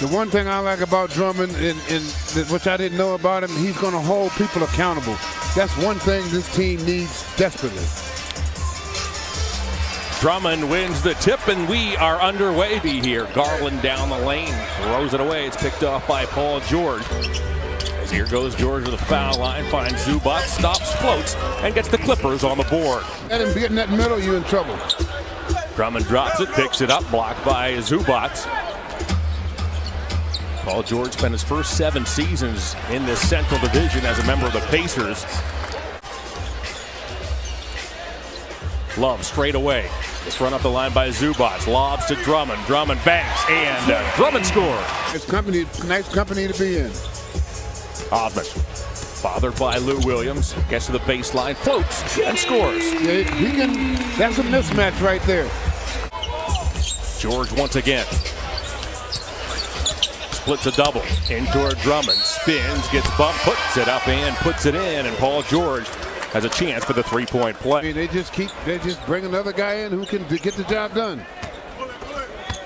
The one thing I like about Drummond, which I didn't know about him, he's going to hold people accountable. That's one thing this team needs desperately. Drummond wins the tip, and we are underway here. Garland down the lane, throws it away. It's picked off by Paul George. As here goes George with a foul line, finds Zubac, stops, floats, and gets the Clippers on the board. Let him get in that middle, you're in trouble. Drummond drops it, picks it up, blocked by Zubac. Paul George spent his first 7 seasons in this Central Division as a member of the Pacers. Love straight away. It's run up the line by Zubac. Lobs to Drummond. Drummond banks, and Drummond scores. It's nice company to be in. Osmond, bothered by Lou Williams, gets to the baseline, floats, and scores. Yeah, that's a mismatch right there. George once again. Splits a double. In toward Drummond. Spins, gets bumped, puts it up, and puts it in. And Paul George has a chance for the three-point play. I mean, they just bring another guy in who can get the job done.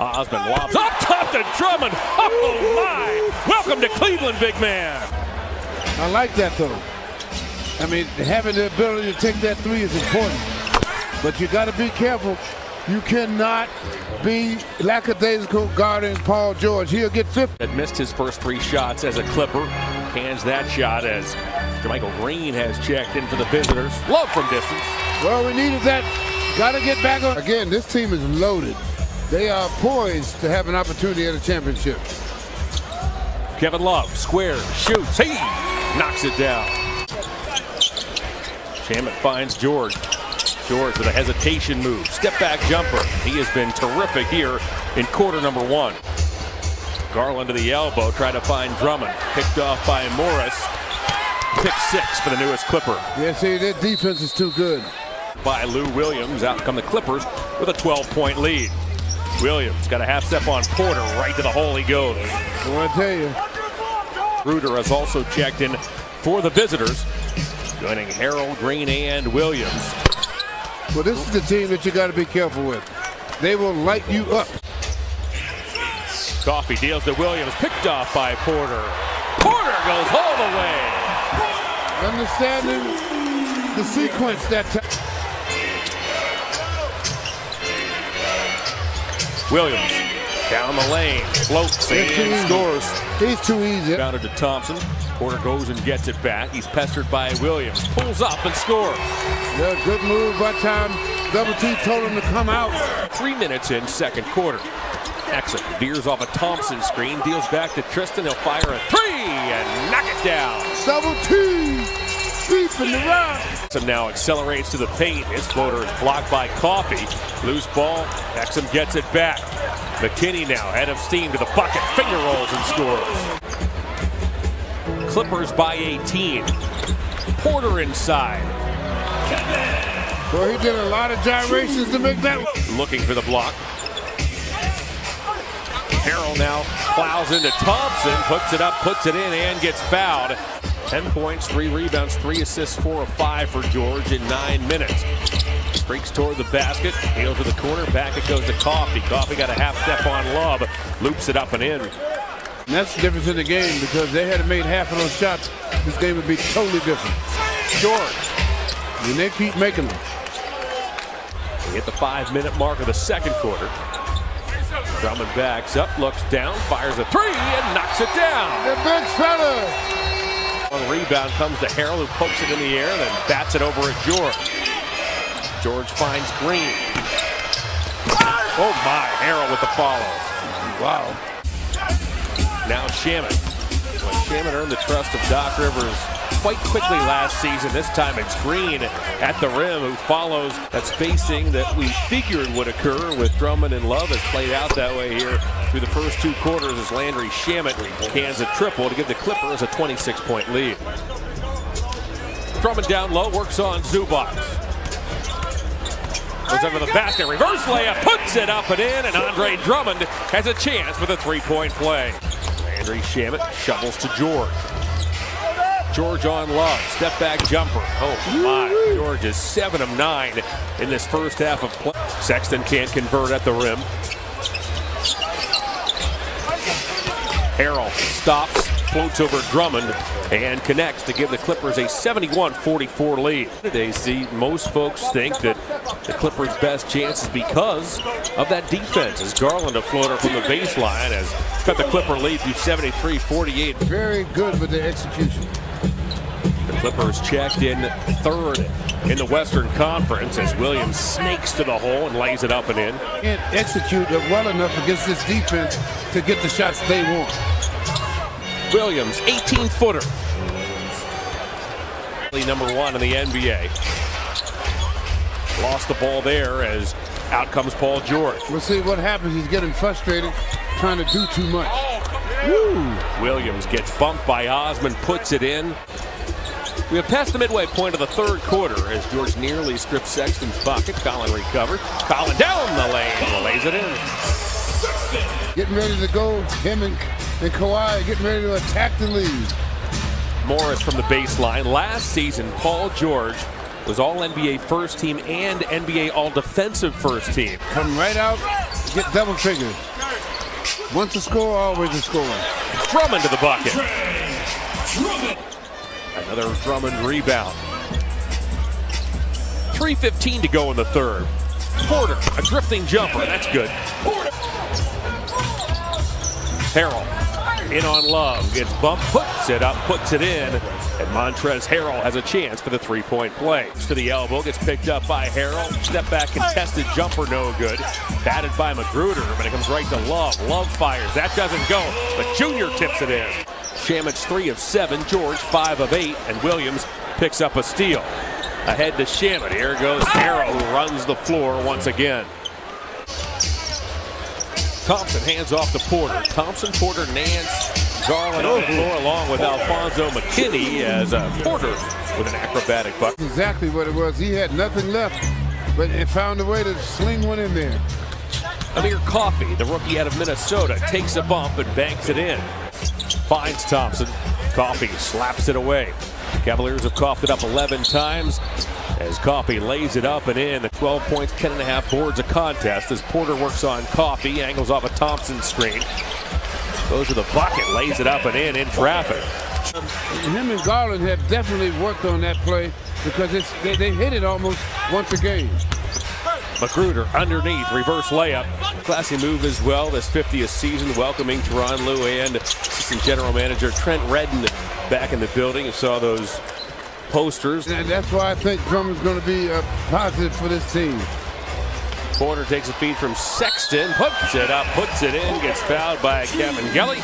Osmond lobs up top to Drummond. Oh my! Welcome to Cleveland, big man. I like that though. I mean, having the ability to take that three is important, but you got to be careful. You cannot be lackadaisical guarding Paul George. He'll get 50. Had missed his first 3 shots as a Clipper. Hands that shot as Jermichael Green has checked in for the visitors. Love from distance. Well, we needed that. Got to get back on. Again, this team is loaded. They are poised to have an opportunity at a championship. Kevin Love squares, shoots, he knocks it down. Shamet finds George. George with a hesitation move, step back jumper. He has been terrific here in quarter number 1. Garland to the elbow, trying to find Drummond. Picked off by Morris. Pick 6 for the newest Clipper. Yeah, see, their defense is too good. By Lou Williams, out come the Clippers with a 12-point lead. Williams got a half step on Porter, right to the hole he goes. I want to tell you. Ruder has also checked in for the visitors, joining Harold, Green, and Williams. Well, this is the team that you got to be careful with. They will light you up. Coffey deals to Williams, picked off by Porter. Porter goes all the way. Understanding the sequence that time. Williams down the lane, floats and scores. He's too easy. Down to Thompson. Porter goes and gets it back. He's pestered by Williams. Pulls up and scores. Yeah, good move by time. Double T told him to come out. 3 minutes in second quarter. Exit veers off a Thompson screen, deals back to Tristan. He'll fire a 3 and knock it down. Double T deep in the rock. So now accelerates to the paint. His floater is blocked by Coffey. Loose ball. Exum gets it back. McKinney now head of steam to the bucket. Finger rolls and scores. Clippers by 18. Porter inside. Well, he did a lot of gyrations to make that one. Looking for the block. Harrell now plows into Thompson, puts it up, puts it in, and gets fouled. 10 points, 3 rebounds, 3 assists, 4 of 5 for George in 9 minutes. Streaks toward the basket, heels to the corner, back it goes to Coffey. Coffey got a half step on Love, loops it up and in. And that's the difference in the game, because they had made half of those shots, this game would be totally different. George. And they keep making them. We hit the 5-minute mark of the second quarter. Drummond backs up, looks down, fires a 3, and knocks it down. The big fella. On the rebound comes to Harrell, who pokes it in the air, then bats it over at George. George finds Green. Oh my, Harrell with the follow. Wow. Now Shamet. When Shamet earned the trust of Doc Rivers quite quickly last season, this time it's Green at the rim who follows. That spacing that we figured would occur with Drummond and Love has played out that way here through the first 2 quarters as Landry Shamet cans a triple to give the Clippers a 26-point lead. Drummond down low, works on Zubac. Goes over the basket, reverse layup, puts it up and in, and Andre Drummond has a chance for the 3-point play. Landry Shamet shovels to George. George on Love, step back jumper. Oh my, George is 7 of 9 in this first half of play. Sexton can't convert at the rim. Harrell stops, floats over Drummond, and connects to give the Clippers a 71-44 lead. Today, see, most folks think that the Clippers' best chance is because of that defense. As Garland, a floater from the baseline, has cut the Clipper lead to 73-48. Very good with the execution. The Clippers checked in third in the Western Conference as Williams snakes to the hole and lays it up and in. Can't execute well enough against this defense to get the shots they want. Williams, 18-footer. Number 1 in the NBA. Lost the ball there as out comes Paul George. We'll see what happens. He's getting frustrated, trying to do too much. Woo! Williams gets bumped by Osman, puts it in. We have passed the midway point of the third quarter as George nearly strips Sexton's bucket. Collin recovered. Collin down the lane, lays it in. Getting ready to go. Him and Kawhi getting ready to attack the lead. Morris from the baseline. Last season, Paul George was All-NBA first team and NBA All-Defensive first team. Come right out, get double figures. Once a score, always a score. Drummond to the bucket. Another Drummond rebound. 3:15 to go in the third. Porter, a drifting jumper. That's good. Harrell in on Love. Gets bumped, puts it up, puts it in. And Montrezl Harrell has a chance for the three-point play. To the elbow, gets picked up by Harrell. Step back contested jumper, no good. Batted by Magruder, but it comes right to Love. Love fires. That doesn't go, but Junior tips it in. Shamit's 3 of 7, George 5 of 8, and Williams picks up a steal. Ahead to Shamit. Here goes Harrell, who runs the floor once again. Thompson hands off to Porter. Thompson, Porter, Nance, Garland on the floor along with Alfonso McKinney as Porter with an acrobatic bucket. Exactly what it was. He had nothing left, but it found a way to sling one in there. Amir Coffey, the rookie out of Minnesota, takes a bump and banks it in. Finds Thompson. Coffey slaps it away. Cavaliers have coughed it up 11 times as Coffey lays it up and in. 12 points, 10.5 boards a contest as Porter works on Coffey, angles off a Thompson screen. Goes to the bucket, lays it up and in traffic. Him and Garland have definitely worked on that play because they hit it almost once a game. Magruder underneath, reverse layup. Classy move as well, this 50th season, welcoming Tyronn Lue and assistant general manager Trent Redden back in the building. You saw those posters. And that's why I think Drummond's going to be a positive for this team. Porter takes a feed from Sexton, puts it up, puts it in, gets fouled by Kevin Gelly,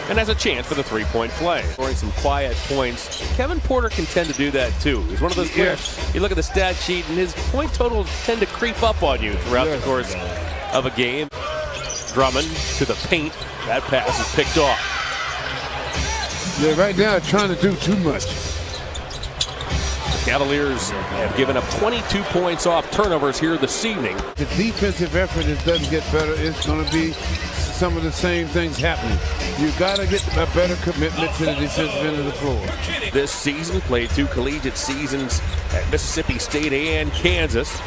and has a chance for the three-point play. Scoring some quiet points. Kevin Porter can tend to do that too. He's one of those players, you look at the stat sheet, and his point totals tend to creep up on you throughout the course of a game. Drummond to the paint. That pass is picked off. Yeah, right now they're trying to do too much. Cavaliers have given up 22 points off turnovers here this evening. The defensive effort doesn't get better. It's going to be some of the same things happening. You got to get a better commitment to the defensive end of the floor. This season, played 2 collegiate seasons at Mississippi State and Kansas.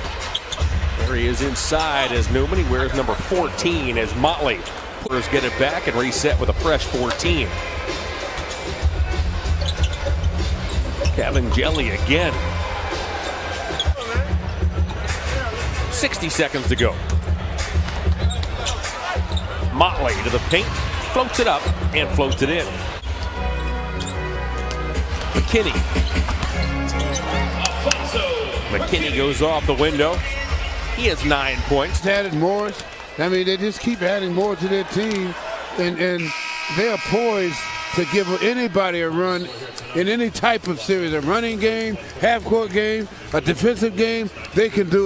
There he is inside as Newman. He wears number 14 as Motley. Porters get it back and reset with a fresh 14. Kevin Gelly again. 60 seconds to go. Motley to the paint, floats it up and floats it in. McKinney goes off the window. He has 9 points. Added Morris. I mean, they just keep adding more to their team, and they are poised to give anybody a run in any type of series, a running game, half-court game, a defensive game. They can do it.